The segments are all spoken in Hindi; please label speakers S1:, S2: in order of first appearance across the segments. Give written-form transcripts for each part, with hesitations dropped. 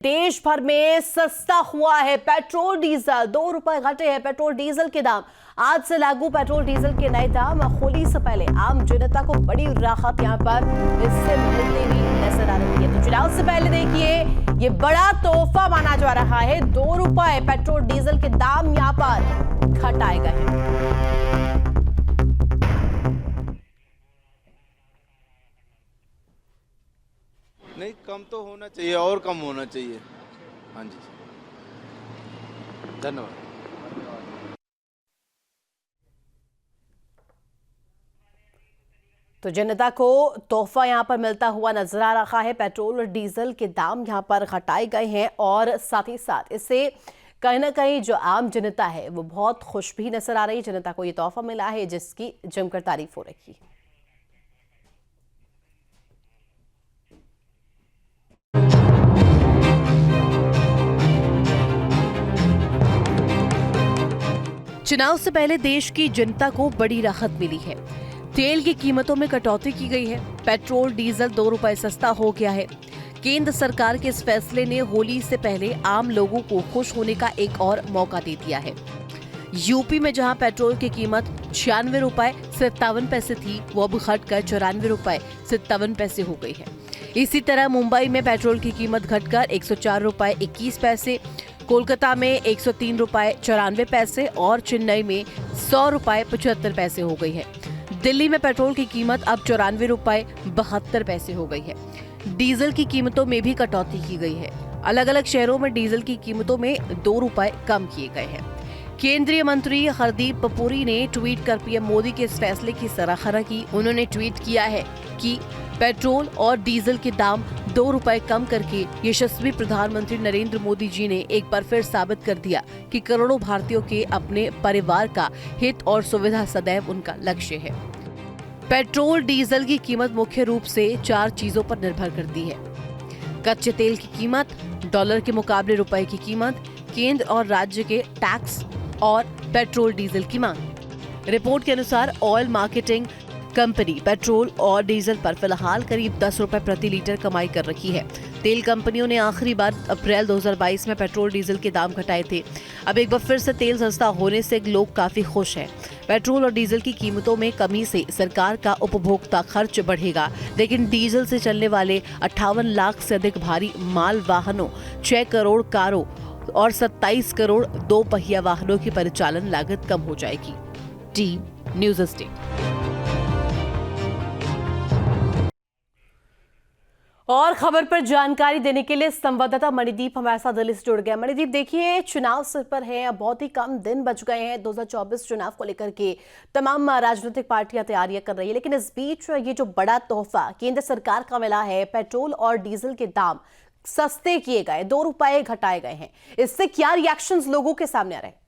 S1: देश भर में सस्ता हुआ है पेट्रोल डीजल। 2 रुपए घटे हैं पेट्रोल डीजल के दाम। आज से लागू पेट्रोल डीजल के नए दाम। होली से पहले आम जनता को बड़ी राहत यहां पर इससे मिलती हुई नजर आ रही है। तो चुनाव से पहले देखिए, ये बड़ा तोहफा माना जा रहा है। 2 रुपए पेट्रोल डीजल के दाम यहां पर घटाए गए हैं।
S2: नहीं, कम तो होना चाहिए और कम होना चाहिए। हाँ जी, धन्यवाद।
S1: तो जनता को तोहफा यहां पर मिलता हुआ नजर आ रहा है। पेट्रोल और डीजल के दाम यहां पर घटाए गए हैं और साथ ही साथ इससे कहीं ना कहीं जो आम जनता है वो बहुत खुश भी नजर आ रही है। जनता को ये तोहफा मिला है जिसकी जमकर तारीफ हो रही है। चुनाव से पहले देश की जनता को बड़ी राहत मिली है। तेल की कीमतों में कटौती की गई है। पेट्रोल डीजल 2 रुपए सस्ता हो गया है। केंद्र सरकार के इस फैसले ने होली से पहले आम लोगों को खुश होने का एक और मौका दे दिया है। यूपी में जहां पेट्रोल की कीमत 96 रुपए 57 पैसे थी, वो अब घटकर 94 रुपए 57 पैसे हो गई है। इसी तरह मुंबई में पेट्रोल की कीमत घटकर 104 रुपए 21 पैसे, कोलकाता में 103 रुपए 94 पैसे और चेन्नई में 100 रुपए 75 पैसे हो गई है। दिल्ली में पेट्रोल की कीमत अब 94 रुपए 72 पैसे हो गई है। डीजल की कीमतों में भी कटौती की गई है। अलग अलग शहरों में डीजल की कीमतों में 2 रुपए कम किए गए हैं। केंद्रीय मंत्री हरदीप पुरी ने ट्वीट कर पीएम मोदी के इस फैसले की सराहना की। उन्होंने ट्वीट किया है कि पेट्रोल और डीजल के दाम 2 रुपए कम करके यशस्वी प्रधानमंत्री नरेंद्र मोदी जी ने एक बार फिर साबित कर दिया कि करोड़ों भारतीयों के अपने परिवार का हित और सुविधा सदैव उनका लक्ष्य है। पेट्रोल डीजल की कीमत मुख्य रूप से 4 चीजों पर निर्भर करती है: कच्चे तेल की कीमत, डॉलर के मुकाबले रुपए की कीमत, केंद्र और राज्य के टैक्स और पेट्रोल डीजल की मांग। रिपोर्ट के अनुसार ऑयल मार्केटिंग कंपनी पेट्रोल और डीजल पर फिलहाल करीब 10 रुपए प्रति लीटर कमाई कर रही है। तेल कंपनियों ने आखिरी बार अप्रैल 2022 में पेट्रोल डीजल के दाम घटाए थे। अब एक बार फिर से तेल सस्ता होने से लोग काफी खुश हैं। पेट्रोल और डीजल की कीमतों में कमी से सरकार का उपभोक्ता खर्च बढ़ेगा, लेकिन डीजल से चलने वाले 58 लाख से अधिक भारी माल वाहनों, 6 करोड़ कारों और 27 करोड़ 2 पहिया वाहनों की परिचालन लागत कम हो जाएगी। Team news state. और खबर पर जानकारी देने के लिए संवाददाता मणिदीप हमारे साथ दिल्ली से जुड़ गए। मणिदीप, देखिए, चुनाव सिर पर है, अब बहुत ही कम दिन बच गए हैं 2024 चुनाव को लेकर के तमाम राजनीतिक पार्टियां तैयारियां कर रही है, लेकिन इस बीच ये जो बड़ा तोहफा केंद्र सरकार का मिला है, पेट्रोल और डीजल के दाम सस्ते किए गए, 2 रुपए घटाए गए हैं, इससे क्या रिएक्शंस लोगों के सामने आ रहे हैं?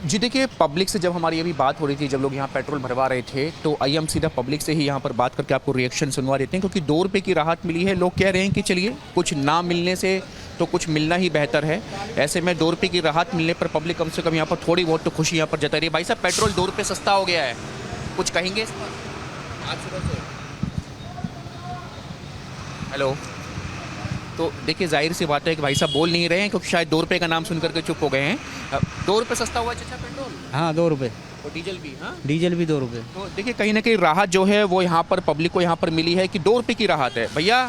S3: जी देखिए, पब्लिक से जब हमारी अभी बात हो रही थी, जब लोग यहाँ पेट्रोल भरवा रहे थे, तो आइए हम सीधा पब्लिक से ही यहाँ पर बात करके आपको रिएक्शन सुनवा देते हैं, क्योंकि 2 रुपये की राहत मिली है। लोग कह रहे हैं कि चलिए, कुछ ना मिलने से तो कुछ मिलना ही बेहतर है। ऐसे में 2 रुपये की राहत मिलने पर पब्लिक कम से कम यहाँ पर थोड़ी बहुत तो खुशी यहाँ पर जता रही है। भाई साहब, पेट्रोल 2 रुपये सस्ता हो गया है, कुछ कहेंगे इस पर? आज सुबह से हेलो, तो देखिए, जाहिर सी बात है कि भाई साहब बोल नहीं रहे हैं, क्योंकि शायद 2 रुपये का नाम सुन करके चुप हो गए हैं। 2 रुपये सस्ता हुआ है चाचा पेट्रोल?
S4: हाँ, 2 रुपये।
S3: और डीजल भी? हाँ,
S4: डीजल भी 2 रुपये।
S3: तो देखिए, कहीं ना कहीं राहत जो है वो यहाँ पर पब्लिक को यहाँ पर मिली है कि 2 रुपये की राहत है। भैया,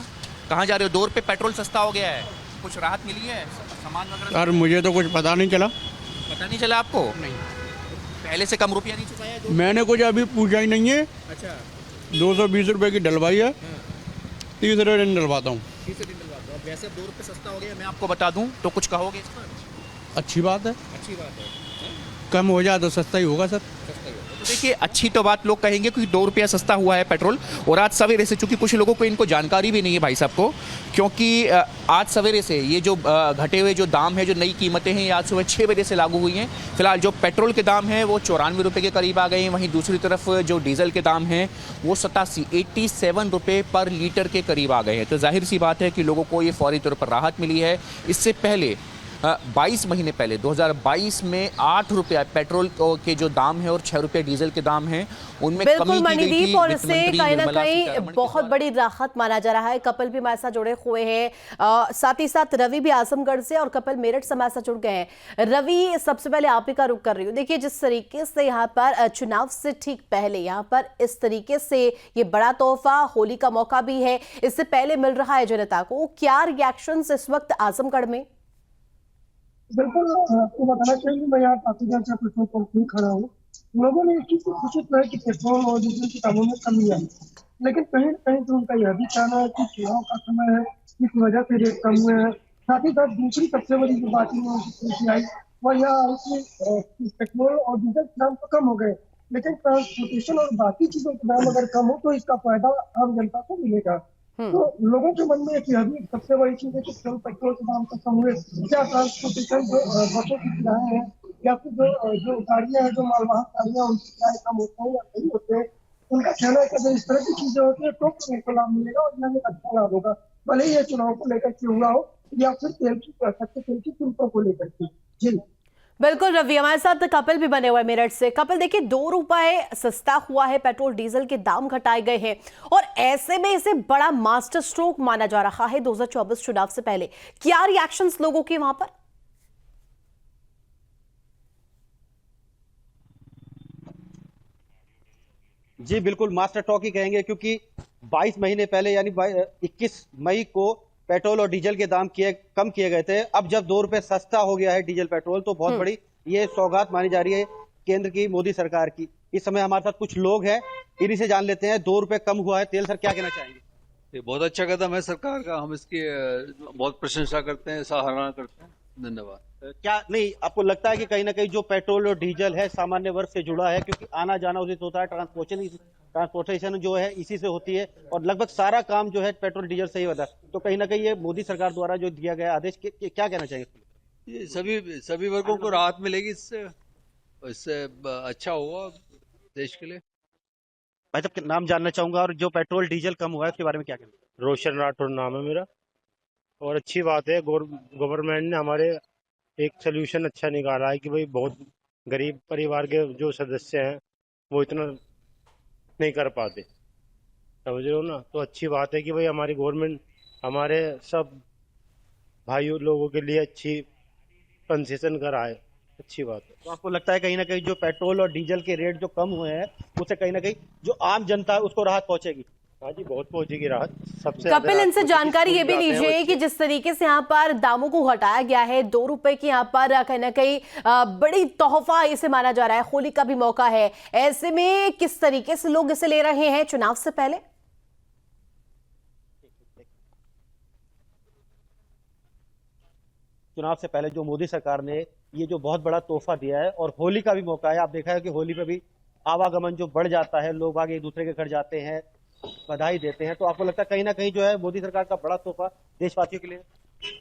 S3: कहाँ जा रहे हो? 2 रुपये पेट्रोल सस्ता हो गया है, कुछ राहत मिली है सामान वगैरह?
S4: यार, मुझे तो कुछ पता नहीं चला।
S3: पता नहीं चला आपको? नहीं। पहले से कम रुपया नहीं चुकाया है?
S4: मैंने कुछ अभी पूछा ही नहीं है।
S3: अच्छा।
S4: 220 रुपये की डलवाई है, तीसरे दिन डलवाता हूँ।
S3: वैसे 2 रुपये सस्ता हो गया, मैं आपको बता दूं, तो कुछ कहोगे इस पर?
S4: अच्छी बात है।
S3: अच्छी बात है।
S4: कम हो जाए तो सस्ता ही होगा सर।
S3: तो देखिए, अच्छी तो बात लोग कहेंगे, क्योंकि 2 रुपया सस्ता हुआ है पेट्रोल। और आज सवेरे से, चूंकि कुछ लोगों को इनको जानकारी भी नहीं है भाई साहब को, क्योंकि आज सवेरे से ये जो घटे हुए जो दाम है, जो नई कीमतें हैं, ये आज सुबह 6 बजे से लागू हुई हैं। फिलहाल जो पेट्रोल के दाम हैं वो 94 रुपये के करीब आ गए हैं। वहीं दूसरी तरफ जो डीजल के दाम हैं वो 87 रुपये पर लीटर के करीब आ गए हैं। तो जाहिर सी बात है कि लोगों को ये फौरी तौर पर राहत मिली है। इससे पहले 22 महीने पहले 2022 में 8 रुपया पेट्रोल के जो दाम है और 6 रुपये डीजल के दाम हैं उनमें कमी
S1: बिल्कुल
S3: की गई थी।
S1: मणिदीप, और
S3: वित्त
S1: इससे
S3: मंत्री
S1: कहीं ना
S3: निर्मला
S1: कहीं
S3: सीतारमण के
S1: बहुत
S3: द्वारा।
S1: बड़ी राहत माना जा रहा है। कपिल भी हमारे साथ जुड़े हुए हैं, साथ ही साथ रवि भी आजमगढ़ से और कपिल मेरठ से हमारे साथ जुड़ गए हैं। रवि, सबसे पहले आप ही का रुख कर रही हूँ। देखिए, जिस तरीके से यहाँ पर चुनाव से ठीक पहले यहाँ पर इस तरीके से ये बड़ा तोहफा, होली का मौका भी है, इससे पहले मिल रहा है जनता को, क्या रिएक्शन इस वक्त आजमगढ़ में?
S5: बिल्कुल, आपको बताना चाहिए मैं यहाँ काफी देर से पेट्रोल पंप में खड़ा हूँ। लोगों ने इस चीज को खुशी तो है कि पेट्रोल और डीजल के दामों में कमी आई, लेकिन कहीं न कहीं तो उनका यह भी कहना है कि चुनाव का समय है, इस वजह से रेट कम हुए हैं। साथ ही साथ दूसरी सबसे बड़ी जो बात उनकी आई वह यह आई कि पेट्रोल और डीजल के दाम तो कम हो गए, लेकिन ट्रांसपोर्टेशन और बाकी चीजों के दाम अगर कम हो तो इसका फायदा आम जनता को मिलेगा। तो लोगों के मन में एक यह भी सबसे बड़ी चीज है कि केवल पेट्रोल के दाम तो कम हुए, क्या ट्रांसपोर्टेशन जो बसों की किराए हैं या फिर जो गाड़ियां हैं, जो मालवाहक गाड़ियां, उनके किराए कम होते हैं या नहीं होते हैं। उनका कहना है कि अगर इस तरह की चीजें होती है तो उनको लाभ मिलेगा और यह एक अच्छा लाभ होगा, भले ही ये चुनाव को लेकर के हुआ हो या फिर कच्चे तेल की कीमतों को लेकर के। जी
S1: बिल्कुल रवि, हमारे साथ कपिल भी बने हुए मेरठ से। कपिल, देखिए, 2 रुपए सस्ता हुआ है, पेट्रोल डीजल के दाम घटाए गए हैं और ऐसे में इसे बड़ा मास्टर स्ट्रोक माना जा रहा है 2024 चुनाव से पहले। क्या रिएक्शंस लोगों के वहां पर?
S6: जी बिल्कुल, मास्टर टॉक ही कहेंगे, क्योंकि 22 महीने पहले यानी 21 मई को पेट्रोल और डीजल के दाम कम किए गए थे। अब जब 2 रुपए सस्ता हो गया है डीजल पेट्रोल, तो बहुत बड़ी ये सौगात मानी जा रही है केंद्र की, मोदी सरकार की। इस समय हमारे साथ कुछ लोग हैं, इन्हीं से जान लेते हैं। 2 रुपए कम हुआ है तेल, सर क्या कहना चाहेंगे?
S7: ये बहुत अच्छा कदम है सरकार का, हम इसकी बहुत प्रशंसा करते हैं, सराहना करते हैं। धन्यवाद।
S6: क्या नहीं आपको लगता है कि कहीं ना कहीं जो पेट्रोल और डीजल है सामान्य वर्ग से जुड़ा है, क्योंकि आना जाना उसी से होता है, ट्रांसपोर्टेशन जो है इसी से होती है और लगभग सारा काम जो है पेट्रोल डीजल से ही होता है, तो कहीं ना कहीं ये मोदी सरकार द्वारा जो दिया गया आदेश क्या कहना चाहिए?
S7: ये सभी वर्गों को राहत मिलेगी इससे अच्छा होगा देश के लिए।
S6: भाई साहब नाम जानना चाहूंगा, और जो पेट्रोल डीजल कम हुआ है उसके बारे में क्या कहना?
S8: रोशन राठौर नाम है मेरा। और अच्छी बात है, गवर्नमेंट ने हमारे एक सोल्यूशन अच्छा निकाला है कि भाई बहुत गरीब परिवार के जो सदस्य हैं वो इतना नहीं कर पाते, समझ रहे हो ना। तो अच्छी बात है कि भाई हमारी गवर्नमेंट हमारे सब भाइयों लोगों के लिए अच्छी कंसेशन कराए, अच्छी बात है।
S6: तो आपको लगता है कहीं ना कहीं जो पेट्रोल और डीजल के रेट जो कम हुए हैं उससे कहीं ना कहीं जो आम जनता है उसको राहत पहुंचेगी?
S8: हाँ जी, बहुत पहुंचेगी राहत। सबसे
S1: कपिल, इनसे जानकारी ये भी लीजिए कि जिस तरीके से यहाँ पर दामों को घटाया गया है, 2 रुपए की यहाँ पर कहीं ना कहीं बड़ी तोहफा इसे माना जा रहा है, होली का भी मौका है, ऐसे में किस तरीके से लोग इसे ले रहे हैं चुनाव से पहले?
S6: चुनाव से पहले जो मोदी सरकार ने ये जो बहुत बड़ा तोहफा दिया है, और होली का भी मौका है, आप देखा है कि होली पे भी आवागमन जो बढ़ जाता है, लोग आगे एक दूसरे के घर जाते हैं, बधाई देते हैं, तो आपको लगता है कहीं ना कहीं जो है मोदी सरकार का बड़ा तोहफा देशवासियों के लिए?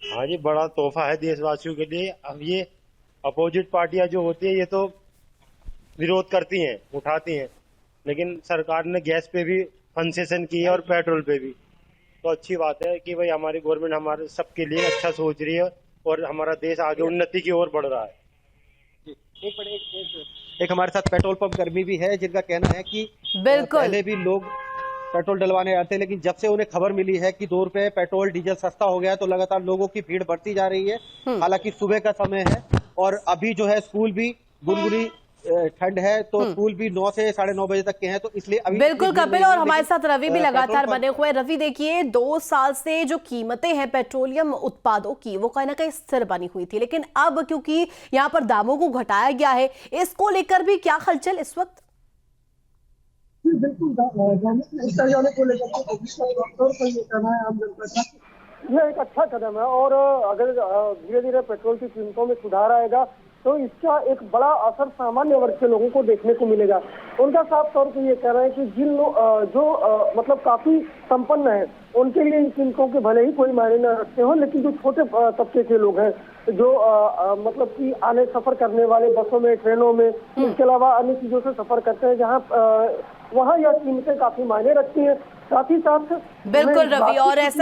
S8: हाँ जी, बड़ा तोहफा है देशवासियों के लिए। अब ये अपोजिट पार्टियां जो होती है ये तो विरोध करती हैं, उठाती हैं, लेकिन सरकार ने गैस पे भी कंसेशन की है और पेट्रोल पे भी। तो अच्छी बात है कि भाई हमारी गवर्नमेंट हमारे सबके लिए अच्छा सोच रही है और हमारा देश आगे उन्नति की ओर बढ़ रहा है।
S6: एक हमारे साथ पेट्रोल पंप कर्मी भी है जिनका कहना है कि
S1: बिल्कुल
S6: पहले भी लोग पेट्रोल डलवाने आते हैं, लेकिन जब से उन्हें खबर मिली है कि 2 रुपए पेट्रोल डीजल सस्ता हो गया है तो लगातार लोगों की भीड़ बढ़ती जा रही है। हालांकि सुबह का समय है और अभी जो है स्कूल भी गुनगुनी ठंड है, तो स्कूल भी 9 से 9:30 बजे तक के हैं, तो इसलिए अभी
S1: बिल्कुल कपिल, और हमारे साथ रवि भी लगातार बने हुए। रवि, देखिए, 2 साल से जो कीमतें हैं पेट्रोलियम उत्पादों की वो कहीं ना कहीं स्थिर बनी हुई थी, लेकिन अब क्योंकि यहाँ पर दामों को घटाया गया है, इसको लेकर भी क्या हलचल इस वक्त?
S5: बिल्कुल, जाने को लेकर के ये कहना है आम जनता का, यह एक अच्छा कदम है और अगर धीरे धीरे पेट्रोल की कीमतों में सुधार आएगा तो इसका एक बड़ा असर सामान्य वर्ग के लोगों को देखने को मिलेगा। उनका साफ तौर पर ये कह रहे हैं कि जिन लोग मतलब काफी संपन्न हैं उनके लिए इन कीमतों के भले ही कोई मायने न रखते हो, लेकिन जो छोटे तबके के लोग हैं जो मतलब कि आने सफर करने वाले बसों में, ट्रेनों में, इसके अलावा अन्य चीजों से सफर करते हैं जहाँ वहाँ यह कीमतें काफी मायने रखती हैं। साथ ही साथ
S1: बिल्कुल रवि, और ऐसे